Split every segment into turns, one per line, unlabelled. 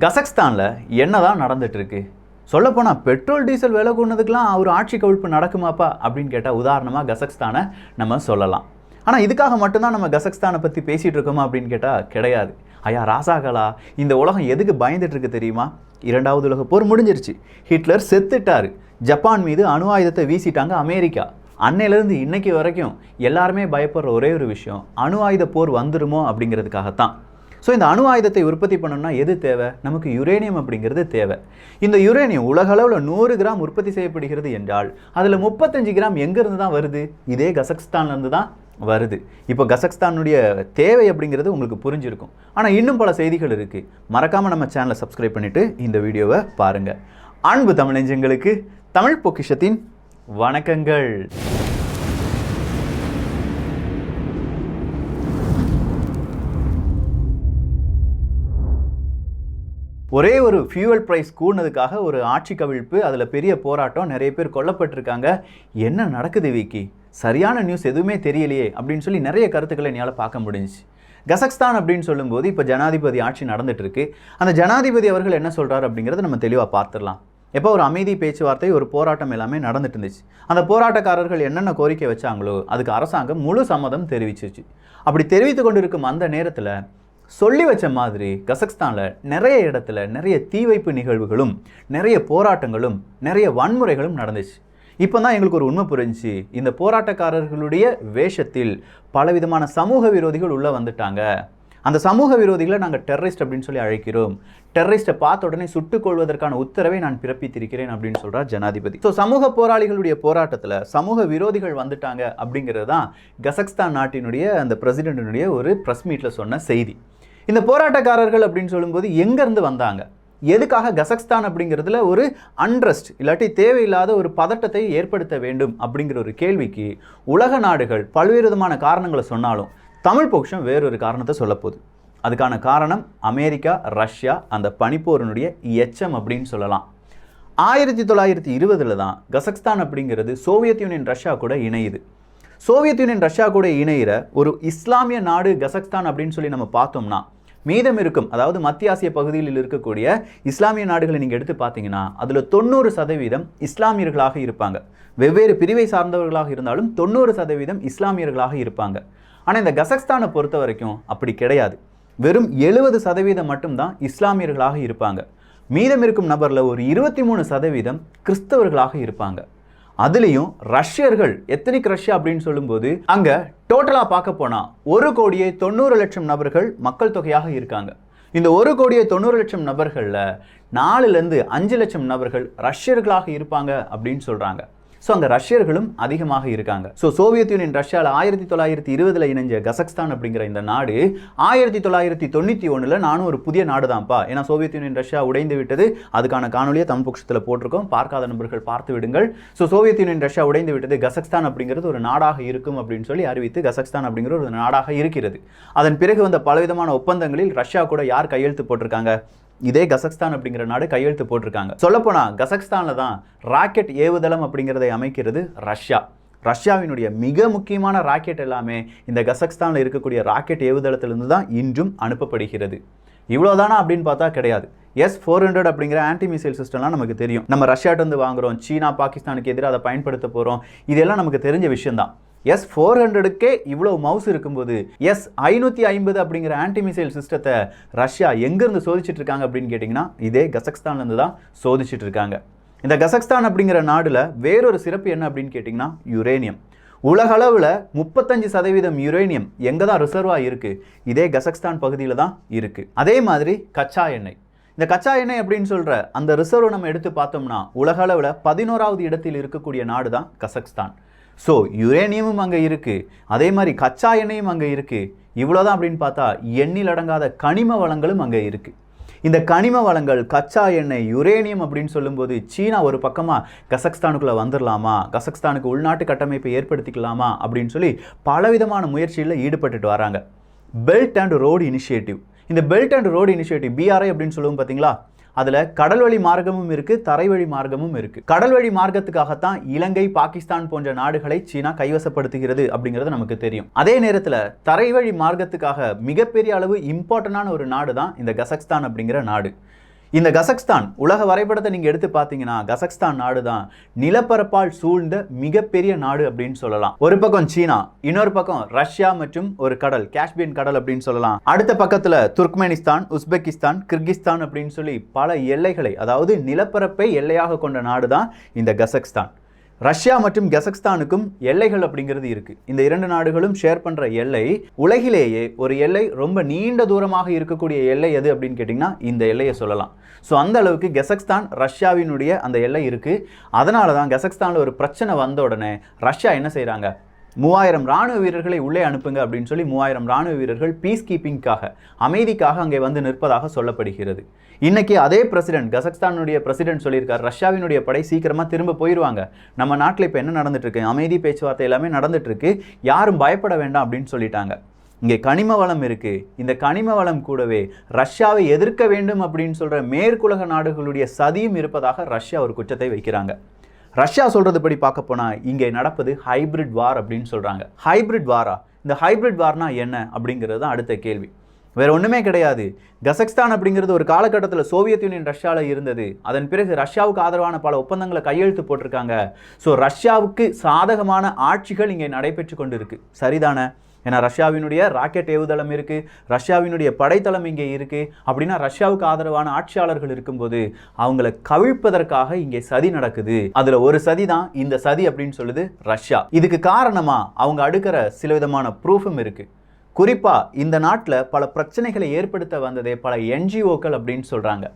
கசக்ஸ்தானில் என்னதான் நடந்துட்டு இருக்கு? சொல்லப்போனால் பெட்ரோல் டீசல் விலை கூடதுக்கெலாம் ஒரு ஆட்சி கவிழ்ப்பு நடக்குமாப்பா அப்படின்னு கேட்டால் உதாரணமாக கசக்ஸ்தானை நம்ம சொல்லலாம். ஆனால் இதுக்காக மட்டும்தான் நம்ம கசக்ஸ்தானை பற்றி பேசிகிட்டு இருக்கோமா அப்படின்னு கேட்டால் கிடையாது. ஐயா ராசாகளா, இந்த உலகம் எதுக்கு பயந்துட்டு இருக்கு தெரியுமா? இரண்டாவது உலக போர் முடிஞ்சிருச்சு, ஹிட்லர் செத்துட்டார், ஜப்பான் மீது அணு ஆயுதத்தை வீசிட்டாங்க அமெரிக்கா. அன்னையிலேருந்து இன்னைக்கு வரைக்கும் எல்லாருமே பயப்படுற ஒரே ஒரு விஷயம் அணு ஆயுத போர் வந்துடுமோ அப்படிங்கிறதுக்காகத்தான். ஸோ இந்த அணு ஆயுதத்தை உற்பத்தி பண்ணணும்னா எது தேவை? நமக்கு யுரேனியம் அப்படிங்கிறது தேவை. இந்த யுரேனியம் உலக அளவில் 100 கிராம் உற்பத்தி செய்யப்படுகிறது என்றால் அதில் 35 கிராம் எங்கேருந்து தான் வருது? இதே கசக்ஸ்தான்லேருந்து தான் வருது. இப்போ கசக்ஸ்தானுடைய தேவை அப்படிங்கிறது உங்களுக்கு புரிஞ்சிருக்கும். ஆனால் இன்னும் பல செய்திகள் இருக்குது. மறக்காமல் நம்ம சேனலை சப்ஸ்கிரைப் பண்ணிவிட்டு இந்த வீடியோவை பாருங்கள். அன்பு தமிழஞ்சங்களுக்கு தமிழ் பொக்கிஷத்தின் வணக்கங்கள். ஒரே ஒரு ஃபியூவல் ப்ரைஸ் கூடுனதுக்காக ஒரு ஆட்சி கவிழ்ப்பு, அதில் பெரிய போராட்டம், நிறைய பேர் கொல்லப்பட்டிருக்காங்க. என்ன நடக்குது விக்கி? சரியான நியூஸ் எதுவுமே தெரியலையே அப்படின்னு சொல்லி நிறைய கருத்துக்களை என்னால் பார்க்க முடிஞ்சிச்சு. கசக்ஸ்தான் அப்படின்னு சொல்லும்போது இப்போ ஜனாதிபதி ஆட்சி நடந்துட்டு இருக்கு. அந்த ஜனாதிபதி அவர்கள் என்ன சொல்கிறார் அப்படிங்கிறத நம்ம தெளிவாக பார்த்துடலாம். எப்போ ஒரு அமைதி பேச்சுவார்த்தை, ஒரு போராட்டம் எல்லாமே நடந்துட்டு இருந்துச்சு. அந்த போராட்டக்காரர்கள் என்னென்ன கோரிக்கை வச்சாங்களோ அதுக்கு அரசாங்கம் முழு சம்மதம் தெரிவிச்சிச்சு. அப்படி தெரிவித்து கொண்டு இருக்கும் அந்த நேரத்தில் சொல்லி வச்ச மாதிரி கசக்ஸ்தானில் நிறைய இடத்துல நிறைய தீ வைப்பு நிகழ்வுகளும் நிறைய போராட்டங்களும் நிறைய வன்முறைகளும் நடந்துச்சு. இப்போ தான் எங்களுக்கு ஒரு உண்மை புரிஞ்சிச்சு. இந்த போராட்டக்காரர்களுடைய வேஷத்தில் பலவிதமான சமூக விரோதிகள் உள்ளே வந்துட்டாங்க. அந்த சமூக விரோதிகளை நாங்கள் டெரரிஸ்ட் அப்படின்னு சொல்லி அழைக்கிறோம். டெரரிஸ்ட்டை பார்த்த உடனே சுட்டுக் கொள்வதற்கான உத்தரவை நான் பிறப்பித்திருக்கிறேன் அப்படின்னு சொல்கிறார் ஜனாதிபதி. ஸோ சமூக போராளிகளுடைய போராட்டத்தில் சமூக விரோதிகள் வந்துட்டாங்க அப்படிங்கிறது தான் கசக்ஸ்தான் நாட்டினுடைய அந்த பிரசிடென்டினுடைய ஒரு ப்ரெஸ் மீட்டில் சொன்ன செய்தி. இந்த போராட்டக்காரர்கள் அப்படின்னு சொல்லும்போது எங்கேருந்து வந்தாங்க? எதுக்காக கசக்ஸ்தான் அப்படிங்கிறதுல ஒரு அன்ட்ரஸ்ட் இல்லாட்டி தேவையில்லாத ஒரு பதட்டத்தை ஏற்படுத்த வேண்டும் அப்படிங்கிற ஒரு கேள்விக்கு உலக நாடுகள் பல்வேறு விதமான காரணங்களை சொன்னாலும் தமிழ் பொக்கிஷம் வேறொரு காரணத்தை சொல்லப்போகுது. அதுக்கான காரணம் அமெரிக்கா, ரஷ்யா, அந்த பனிப்போரினுடைய எச்சம் அப்படின்னு சொல்லலாம். 1920 தான் கசக்ஸ்தான் அப்படிங்கிறது சோவியத் யூனியன் ரஷ்யா கூட இணையுது. சோவியத் யூனியன் ரஷ்யா கூட இணைகிற ஒரு இஸ்லாமிய நாடு கசக்ஸ்தான் அப்படின்னு சொல்லி நம்ம பார்த்தோம்னா மீதம் இருக்கும், அதாவது மத்திய ஆசிய பகுதியில் இருக்கக்கூடிய இஸ்லாமிய நாடுகளை நீங்கள் எடுத்து பார்த்தீங்கன்னா அதில் 90% இஸ்லாமியர்களாக இருப்பாங்க. வெவ்வேறு பிரிவை சார்ந்தவர்களாக இருந்தாலும் 90% இஸ்லாமியர்களாக இருப்பாங்க. ஆனால் இந்த கசக்ஸ்தானை பொறுத்த வரைக்கும் அப்படி கிடையாது. வெறும் 70% மட்டும்தான் இஸ்லாமியர்களாக இருப்பாங்க. மீதம் இருக்கும் நபரில் ஒரு 23% கிறிஸ்தவர்களாக இருப்பாங்க. அதுலேயும் ரஷ்யர்கள், எத்தனிக் ரஷ்யா அப்படின்னு சொல்லும்போது அங்கே டோட்டலாக பார்க்க போனால் 1,90,00,000 நபர்கள் மக்கள் தொகையாக இருக்காங்க. இந்த 1,90,00,000 நபர்களில் 4லேருந்து 5 லட்சம் நபர்கள் ரஷ்யர்களாக இருப்பாங்க அப்படின்னு சொல்கிறாங்க. ஸோ அங்கே ரஷ்யர்களும் அதிகமாக இருக்காங்க. ஸோ சோவியத் யூனியன் ரஷ்யாவில் 1920 இணைஞ்ச கசக்ஸ்தான் அப்படிங்கிற இந்த நாடு 1991 நானும் ஒரு புதிய நாடு தான்ப்பா, ஏன்னா சோவியத் யூனியன் ரஷ்யா உடைந்து விட்டது. அதுக்கான காணொலியை தமிழ் பொக்கிஷத்தில் போட்டிருக்கோம், பார்க்காத நபர்கள் பார்த்து விடுங்கள். ஸோ சோவியத் யூனியன் ரஷ்யா உடைந்து விட்டது, கசக்ஸ்தான் அப்படிங்கிறது ஒரு நாடாக இருக்கும் அப்படின்னு சொல்லி அறிவித்து கசக்ஸ்தான் அப்படிங்கிற ஒரு நாடாக இருக்கிறது. அதன் பிறகு வந்த பலவிதமான ஒப்பந்தங்களில் ரஷ்யா கூட யார் கையெழுத்து போட்டிருக்காங்க? இதே கசக்ஸ்தான் அப்படிங்கிற நாடு கையெழுத்து போட்டிருக்காங்க. சொல்லப்போனால் கசக்ஸ்தானில் தான் ராக்கெட் ஏவுதளம் அப்படிங்கிறதை அமைக்கிறது ரஷ்யா. ரஷ்யாவினுடைய மிக முக்கியமான ராக்கெட் எல்லாமே இந்த கசக்ஸ்தானில் இருக்கக்கூடிய ராக்கெட் ஏவுதளத்திலிருந்து தான் இன்றும் அனுப்பப்படுகிறது. இவ்வளோதானா அப்படின்னு பார்த்தா கிடையாது. S-400 அப்படிங்கிற ஆன்டி மிசைல் சிஸ்டம்லாம் நமக்கு தெரியும். நம்ம ரஷ்யாட்ட வந்து வாங்குறோம், சீனா பாகிஸ்தானுக்கு எதிராக அதை பயன்படுத்த போகிறோம், இதெல்லாம் நமக்கு தெரிஞ்ச விஷயம்தான். S-400க்கே இவ்வளோ மவுஸ் இருக்கும்போது S-550 அப்படிங்கிற ஆன்டி மிசைல் சிஸ்டத்தை ரஷ்யா எங்கேருந்து சோதிச்சுட்டு இருக்காங்க அப்படின்னு கேட்டிங்கன்னா இதே கசக்ஸ்தான்லேருந்து தான் சோதிச்சுட்டு இருக்காங்க. இந்த கசக்ஸ்தான் அப்படிங்கிற நாடில் வேறொரு சிறப்பு என்ன அப்படின்னு கேட்டிங்கன்னா யுரேனியம். உலக அளவில் 35% யுரேனியம் எங்கே தான் ரிசர்வாக இருக்குது? இதே கசக்ஸ்தான் பகுதியில் தான் இருக்குது. அதே மாதிரி கச்சா எண்ணெய். இந்த கச்சா எண்ணெய் அப்படின்னு சொல்கிற அந்த ரிசர்வ் நம்ம எடுத்து பார்த்தோம்னா உலக அளவில் 11வது இடத்தில் இருக்கக்கூடிய நாடு தான் கசக்ஸ்தான். ஸோ யுரேனியமும் அங்கே இருக்குது, அதே மாதிரி கச்சா எண்ணெயும் அங்கே இருக்குது. இவ்வளோதான் அப்படின்னு பார்த்தா எண்ணில் அடங்காத கனிம வளங்களும் அங்கே இருக்குது. இந்த கனிம வளங்கள், கச்சா எண்ணெய், யுரேனியம் அப்படின்னு சொல்லும்போது சீனா ஒரு பக்கமாக கசக்ஸ்தானுக்குள்ளே வந்துடலாமா, கசக்ஸ்தானுக்கு உள்நாட்டு கட்டமைப்பை ஏற்படுத்திக்கலாமா அப்படின்னு சொல்லி பலவிதமான முயற்சிகளில் ஈடுபட்டுட்டு வராங்க. Belt and road initiative. இந்த belt and road initiative BRI அப்படின்னு சொல்லுவோம் பார்த்தீங்களா, அதில் கடல் வழி மார்க்கமும் இருக்குது, தரை வழி மார்க்கமும் இருக்குது. கடல் வழி மார்க்கத்துக்காகத்தான் இலங்கை, பாகிஸ்தான் போன்ற நாடுகளை சீனா கைவசப்படுத்துகிறது அப்படிங்கிறது நமக்கு தெரியும். அதே நேரத்தில் தரை வழி மார்க்கத்துக்காக மிகப்பெரிய அளவு இம்பார்ட்டண்டான ஒரு நாடு தான் இந்த கசக்ஸ்தான் அப்படிங்கிற நாடு. இந்த கசக்ஸ்தான் உலக வரைபடத்தை நீங்க எடுத்து பார்த்தீங்கன்னா கசக்ஸ்தான் நாடு தான் நிலப்பரப்பால் சூழ்ந்த மிகப்பெரிய நாடு அப்படின்னு சொல்லலாம். ஒரு பக்கம் சீனா, இன்னொரு பக்கம் ரஷ்யா மற்றும் ஒரு கடல், காஸ்பியன் கடல் அப்படின்னு சொல்லலாம். அடுத்த பக்கத்துல துர்க்மெனிஸ்தான், உஸ்பெகிஸ்தான், கிர்கிஸ்தான் அப்படின்னு சொல்லி பல எல்லைகளை, அதாவது நிலப்பரப்பை எல்லையாக கொண்ட நாடு தான் இந்த கசக்ஸ்தான். ரஷ்யா மற்றும் கசக்ஸ்தானுக்கும் எல்லைகள் அப்படிங்கிறது இருக்கு. இந்த இரண்டு நாடுகளும் ஷேர் பண்ற எல்லை, உலகிலேயே ஒரு எல்லை ரொம்ப நீண்ட தூரமாக இருக்கக்கூடிய எல்லை எது அப்படின்னு கேட்டிங்கன்னா இந்த எல்லையை சொல்லலாம். ஸோ அந்த அளவுக்கு கசக்ஸ்தான் ரஷ்யாவினுடைய அந்த எல்லை இருக்கு. அதனால தான் கசக்ஸ்தானில் ஒரு பிரச்சனை வந்த உடனே ரஷ்யா என்ன செய்கிறாங்க, 3000 ராணுவ வீரர்களை உள்ளே அனுப்புங்க அப்படின்னு சொல்லி 3000 ராணுவ வீரர்கள் பீஸ் கீப்பிங்காக, அமைதிக்காக அங்கே வந்து நிற்பதாக சொல்லப்படுகிறது. இன்னைக்கு அதே பிரசிடென்ட், கசக்ஸ்தானுடைய பிரசிடென்ட் சொல்லியிருக்கார், ரஷ்யாவினுடைய படை சீக்கிரமாக திரும்ப போயிடுவாங்க, நம்ம நாட்டில் இப்போ என்ன நடந்துட்டு இருக்கு, அமைதி பேச்சுவார்த்தை எல்லாமே நடந்துட்டு இருக்கு, யாரும் பயப்பட வேண்டாம் அப்படின்னு சொல்லிட்டாங்க. இங்கே கனிம வளம் இருக்கு. இந்த கனிம வளம் கூடவே ரஷ்யாவை எதிர்க்க வேண்டும் அப்படின்னு சொல்ற மேற்குலக நாடுகளுடைய சதியும் இருப்பதாக ரஷ்யா ஒரு குற்றத்தை வைக்கிறாங்க. ரஷ்யா சொல்றது படி பார்க்க போனா இங்கே நடப்பது ஹைபிரிட் வார் அப்படின்னு சொல்றாங்க. ஹைபிரிட் வாரா? இந்த ஹைபிரிட் வார்னா என்ன அப்படிங்கிறது தான் அடுத்த கேள்வி. வேற ஒண்ணுமே கிடையாது. கசக்ஸ்தான் அப்படிங்கிறது ஒரு காலகட்டத்தில் சோவியத் யூனியன் ரஷ்யாவில் இருந்தது. அதன் பிறகு ரஷ்யாவுக்கு ஆதரவான பல ஒப்பந்தங்களை கையெழுத்து போட்டிருக்காங்க. ஸோ ரஷ்யாவுக்கு சாதகமான ஆட்சிகள் இங்கே நடைபெற்று கொண்டு இருக்கு. சரிதானே? ஏன்னா ரஷ்யாவினுடைய ராக்கெட் ஏவுதளம் இருக்கு, ரஷ்யாவினுடைய படைத்தளம் இங்கே இருக்கு. அப்படின்னா ரஷ்யாவுக்கு ஆதரவான ஆட்சியாளர்கள் இருக்கும்போது அவங்களை கவிழ்ப்பதற்காக இங்கே சதி நடக்குது. அதுல ஒரு சதி தான் இந்த சதி அப்படின்னு சொல்லுது ரஷ்யா. இதுக்கு காரணமா அவங்க அடுக்கிற சில விதமான ப்ரூஃபும் இருக்கு. குறிப்பா இந்த நாட்டில் பல பிரச்சனைகளை ஏற்படுத்த வந்ததே பல என்ஜிஓக்கள் அப்படின்னு சொல்றாங்க.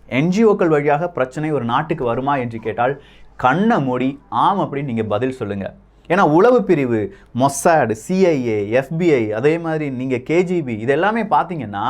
என்ஜிஓக்கள் வழியாக பிரச்சனை ஒரு நாட்டுக்கு வருமா என்று கேட்டால் கண்ணை மூடி ஆம் அப்படின்னு நீங்க பதில் சொல்லுங்க. ஏன்னா உளவு பிரிவு, மொசாட், சிஐஏ, FBI, அதே மாதிரி நீங்கள் KGB, இது எல்லாமே பார்த்தீங்கன்னா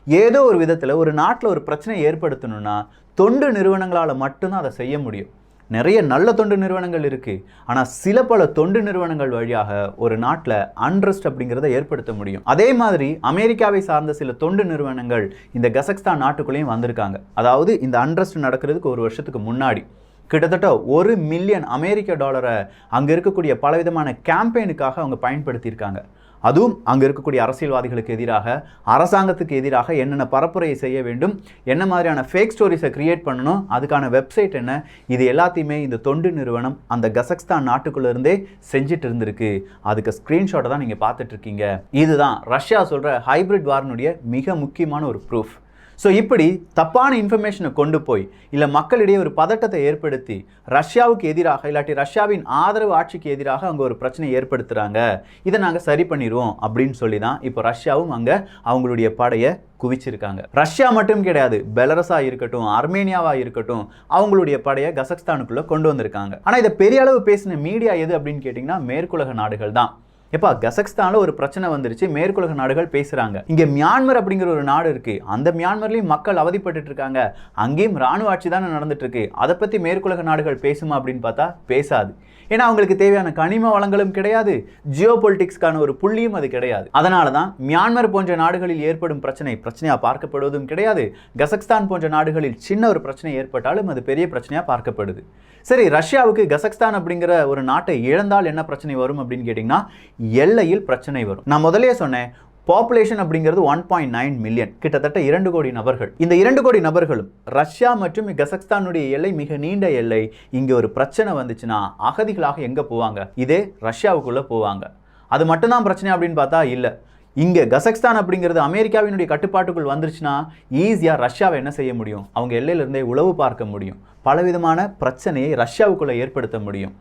ஏதோ ஒரு விதத்தில் ஒரு நாட்டில் ஒரு பிரச்சனை ஏற்படுத்தணும்னா தொண்டு நிறுவனங்களால் மட்டும்தான் அதை செய்ய முடியும். நிறைய நல்ல தொண்டு நிறுவனங்கள் இருக்குது, ஆனால் சில பல தொண்டு நிறுவனங்கள் வழியாக ஒரு நாட்டில் அன்ரெஸ்ட் அப்படிங்கிறத ஏற்படுத்த முடியும். அதே மாதிரி அமெரிக்காவை சார்ந்த சில தொண்டு நிறுவனங்கள் இந்த கசக்ஸ்தான் நாட்டுக்குள்ளேயும் வந்திருக்காங்க. அதாவது இந்த அன்ரெஸ்ட் நடக்கிறதுக்கு ஒரு வருஷத்துக்கு முன்னாடி கிட்டத்தட்ட $1 மில்லியன் அமெரிக்க டாலரை அங்கே இருக்கக்கூடிய பலவிதமான கேம்பெயினுக்காக அவங்க பயன்படுத்தியிருக்காங்க. அதுவும் அங்கே இருக்கக்கூடிய அரசியல்வாதிகளுக்கு எதிராக, அரசாங்கத்துக்கு எதிராக என்னென்ன பரப்புரையை செய்ய வேண்டும், என்ன மாதிரியான ஃபேக் ஸ்டோரிஸை கிரியேட் பண்ணணும், அதுக்கான வெப்சைட் என்ன, இது எல்லாத்தையுமே இந்த தொண்டு நிறுவனம் அந்த கசக்ஸ்தான் நாட்டுக்குள்ளேருந்தே செஞ்சுட்டு இருந்திருக்கு. அதுக்கு ஸ்க்ரீன்ஷாட்டை தான் நீங்கள் பார்த்துட்டு இருக்கீங்க. இதுதான் ரஷ்யா சொல்கிற ஹைபிரிட் வார்னுடைய மிக முக்கியமான ஒரு ப்ரூஃப். ஸோ இப்படி தப்பான இன்ஃபர்மேஷனை கொண்டு போய் இல்லை மக்களிடையே ஒரு பதட்டத்தை ஏற்படுத்தி ரஷ்யாவுக்கு எதிராக இல்லாட்டி ரஷ்யாவின் ஆதரவு ஆட்சிக்கு எதிராக அங்கே ஒரு பிரச்சனையை ஏற்படுத்துகிறாங்க, இதை நாங்கள் சரி பண்ணிடுவோம் அப்படின்னு சொல்லி தான் இப்போ ரஷ்யாவும் அங்கே அவங்களுடைய படையை குவிச்சிருக்காங்க. ரஷ்யா மட்டும் கிடையாது, பெலரஸாக இருக்கட்டும், ஆர்மேனியாவாக இருக்கட்டும், அவங்களுடைய படையை கசக்ஸ்தானுக்குள்ளே கொண்டு வந்திருக்காங்க. ஆனால் இதை பெரிய அளவு பேசின மீடியா எது அப்படின்னு கேட்டிங்கன்னா மேற்குலக நாடுகள் தான். எப்பா கசக்ஸ்தானில் ஒரு பிரச்சனை வந்துருச்சு, மேற்குலக நாடுகள் பேசுகிறாங்க. இங்கே மியான்மர் அப்படிங்கிற ஒரு நாடு இருக்குது, அந்த மியான்மர்லேயும் மக்கள் அவதிப்பட்டு இருக்காங்க, அங்கேயும் ராணுவ ஆட்சி தானே நடந்துட்டு இருக்கு, அதை பற்றி மேற்குலக நாடுகள் பேசுமா அப்படின்னு பார்த்தா பேசாது. ஏன்னா அவங்களுக்கு தேவையான கனிம வளங்களும் கிடையாது, ஜியோ பொலிட்டிக்ஸ்க்கான ஒரு புள்ளியும் அது கிடையாது. அதனால தான் மியான்மர் போன்ற நாடுகளில் ஏற்படும் பிரச்சனையாக பார்க்கப்படுவதும் கிடையாது. கசக்ஸ்தான் போன்ற நாடுகளில் சின்ன ஒரு பிரச்சனை ஏற்பட்டாலும் அது பெரிய பிரச்சனையாக பார்க்கப்படுது. சரி, ரஷ்யாவுக்கு கசக்ஸ்தான் அப்படிங்கிற ஒரு நாட்டை இழந்தால் என்ன பிரச்சனை வரும் அப்படின்னு கேட்டிங்கன்னா எல்லையில் பிரச்சனை வரும். நான் முதலே சொன்னேன், பாப்புலேஷன் அப்படிங்கிறது 1.9 மில்லியன், கிட்டத்தட்ட 2 கோடி நபர்கள். இந்த 2 கோடி நபர்களும் ரஷ்யா மற்றும் கசக்ஸ்தானுடைய எல்லை மிக நீண்ட எல்லை. இங்கே ஒரு பிரச்சனை வந்துச்சுன்னா அகதிகளாக எங்கே போவாங்க? இதே ரஷ்யாவுக்குள்ளே போவாங்க. அது மட்டும்தான் பிரச்சனை அப்படின்னு பார்த்தா இல்லை. இங்கே கசக்ஸ்தான் அப்படிங்கிறது அமெரிக்காவினுடைய கட்டுப்பாட்டுக்குள் வந்துருச்சுன்னா ஈஸியாக ரஷ்யாவை என்ன செய்ய முடியும்? அவங்க எல்லையிலிருந்தே உளவு பார்க்க முடியும், பலவிதமான பிரச்சனையை ரஷ்யாவுக்குள்ளே ஏற்படுத்த முடியும்.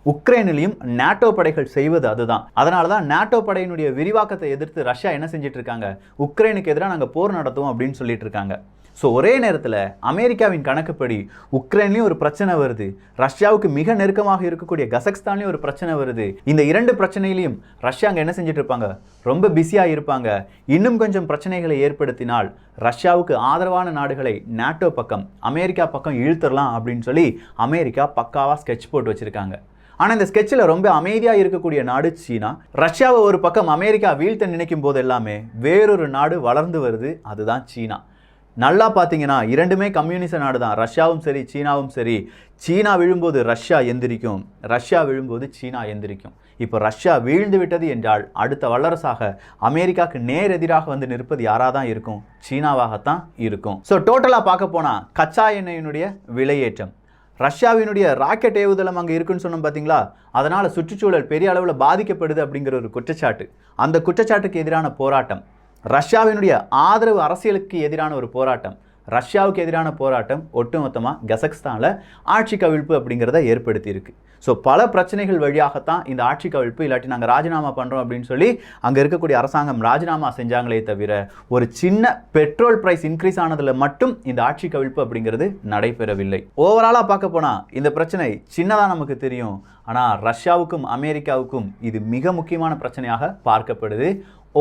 உக்ரைனிலையும் நேட்டோ படைகள் செய்வது அதுதான். அதனால தான் நேட்டோ படையினுடைய விரிவாக்கத்தை எதிர்த்து ரஷ்யா என்ன செஞ்சுட்டு இருக்காங்க, உக்ரைனுக்கு எதிராக நாங்கள் போர் நடத்துவோம் அப்படின்னு சொல்லிட்டு இருக்காங்க. ஸோ ஒரே நேரத்தில் அமெரிக்காவின் கணக்குப்படி உக்ரைன்லேயும் ஒரு பிரச்சனை வருது, ரஷ்யாவுக்கு மிக நெருக்கமாக இருக்கக்கூடிய கசக்ஸ்தான்லேயும் ஒரு பிரச்சனை வருது. இந்த 2 பிரச்சனையிலையும் ரஷ்யா அங்கே என்ன செஞ்சுட்டு இருப்பாங்க, ரொம்ப பிஸியாக இருப்பாங்க. இன்னும் கொஞ்சம் பிரச்சனைகளை ஏற்படுத்தினால் ரஷ்யாவுக்கு ஆதரவான நாடுகளை நேட்டோ பக்கம், அமெரிக்கா பக்கம் இழுத்துடலாம் அப்படின்னு சொல்லி அமெரிக்கா பக்காவாக ஸ்கெட்ச் போட்டு வச்சுருக்காங்க. ஆனால் இந்த ஸ்கெட்சில் ரொம்ப அமைதியாக இருக்கக்கூடிய நாடு சீனா. ரஷ்யாவை ஒரு பக்கம் அமெரிக்கா வீழ்த்த நினைக்கும் போது எல்லாமே வேறொரு நாடு வளர்ந்து வருது, அதுதான் சீனா. நல்லா பார்த்தீங்கன்னா இரண்டுமே கம்யூனிச நாடு தான். ரஷ்யாவும் சரி சீனாவும் சரி. சீனா விழும்போது ரஷ்யா எந்திரிக்கும், ரஷ்யா விழும்போது சீனா எந்திரிக்கும். இப்போ ரஷ்யா வீழ்ந்து விட்டது என்றால் அடுத்த வல்லரசாக அமெரிக்காவுக்கு நேர் எதிராக வந்து நிற்பது யாராக தான் இருக்கும்? சீனாவாகத்தான் இருக்கும். ஸோ டோட்டலாக பார்க்க போனால் கச்சா எண்ணெயினுடைய விலையேற்றம், ரஷ்யாவினுடைய ராக்கெட் ஏவுதளம் அங்கே இருக்குன்னு சொன்னோம் பார்த்தீங்களா, அதனால் சுற்றுச்சூழல் பெரிய அளவில் பாதிக்கப்படுது அப்படிங்கிற ஒரு குற்றச்சாட்டு. அந்த குற்றச்சாட்டுக்கு எதிரான போராட்டம், ரஷ்யாவினுடைய ஆதரவு அரசியலுக்கு எதிரான ஒரு போராட்டம், ரஷ்யாவுக்கு எதிரான போராட்டம் ஒட்டுமொத்தமாக கசக்ஸ்தானில் ஆட்சி கவிழ்ப்பு அப்படிங்கிறத ஏற்படுத்தியிருக்கு. ஸோ பல பிரச்சனைகள் வழியாகத்தான் இந்த ஆட்சி கவிழ்ப்பு, இல்லாட்டி நாங்கள் ராஜினாமா பண்ணுறோம் அப்படின்னு சொல்லி அங்கே இருக்கக்கூடிய அரசாங்கம் ராஜினாமா செஞ்சாங்களே தவிர ஒரு சின்ன பெட்ரோல் ப்ரைஸ் இன்க்ரீஸ் ஆனதில் மட்டும் இந்த ஆட்சி கவிழ்ப்பு அப்படிங்கிறது நடைபெறவில்லை. ஓவராலாக பார்க்க போனால் இந்த பிரச்சனை சின்னதாக நமக்கு தெரியும், ஆனால் ரஷ்யாவுக்கும் அமெரிக்காவுக்கும் இது மிக முக்கியமான பிரச்சனையாக பார்க்கப்படுது.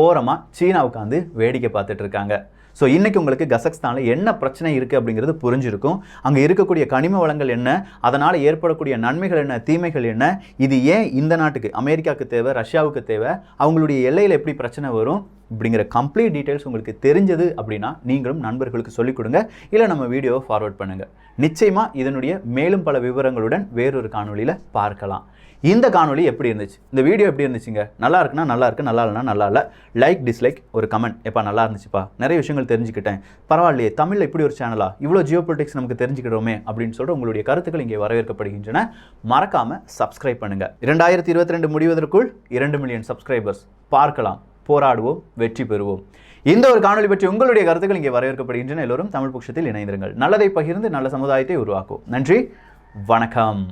ஓரமாக சீனா உட்காந்து வேடிக்கை பார்த்துட்டு இருக்காங்க. ஸோ இன்றைக்கி உங்களுக்கு கசக்ஸ்தானில் என்ன பிரச்சனை இருக்குது அப்படிங்கிறது புரிஞ்சிருக்கும். அங்கே இருக்கக்கூடிய கனிம வளங்கள் என்ன, அதனால் ஏற்படக்கூடிய நன்மைகள் என்ன, தீமைகள் என்ன, இது ஏன் இந்த நாட்டுக்கு அமெரிக்காவுக்கு தேவை, ரஷ்யாவுக்கு தேவை, அவங்களுடைய எல்லையில் எப்படி பிரச்சனை வரும் அப்படிங்கிற கம்ப்ளீட் டீட்டெயில்ஸ் உங்களுக்கு தெரிஞ்சது அப்படின்னா நீங்களும் நண்பர்களுக்கு சொல்லிக் கொடுங்க, இல்லை நம்ம வீடியோவை ஃபார்வர்ட் பண்ணுங்கள். நிச்சயமாக இதனுடைய மேலும் பல விவரங்களுடன் வேறொரு காணொலியில் பார்க்கலாம். இந்த காணொலி எப்படி இருந்துச்சு, இந்த வீடியோ எப்படி இருந்துச்சுங்க? நல்லா இருக்குன்னா நல்லா இருக்கு, நல்லா இல்லைனா நல்லா இல்லை. லைக் டிஸ்லைக் ஒரு கமெண்ட், எப்பா நல்லா இருந்துச்சுப்பா, நிறைய விஷயங்கள் தெரிஞ்சுக்கிட்டேன், பரவாயில்லையே தமிழில் இப்படி ஒரு சேனலா, இவ்வளோ ஜியோ பொலிட்டிக்ஸ் நமக்கு தெரிஞ்சுக்கிறோமே அப்படின்னு சொல்லிட்டு உங்களுடைய கருத்துக்கள் இங்கே வரவேற்கப்படுகின்றன. மறக்காமல் சப்ஸ்கிரைப் பண்ணுங்கள். 2022 முடிவதற்குள் 2 மில்லியன் சப்ஸ்கிரைபர்ஸ் பார்க்கலாம். போராடுவோம், வெற்றி பெறுவோம். இந்த ஒரு காணொலி பற்றி உங்களுடைய கருத்துக்கள் இங்கே வரவேற்கப்படுகின்றன. எல்லோரும் தமிழ் பட்சத்தில் இணைந்திருங்கள். நல்லதை பகிர்ந்து நல்ல சமுதாயத்தை உருவாக்குவோம். நன்றி, வணக்கம்.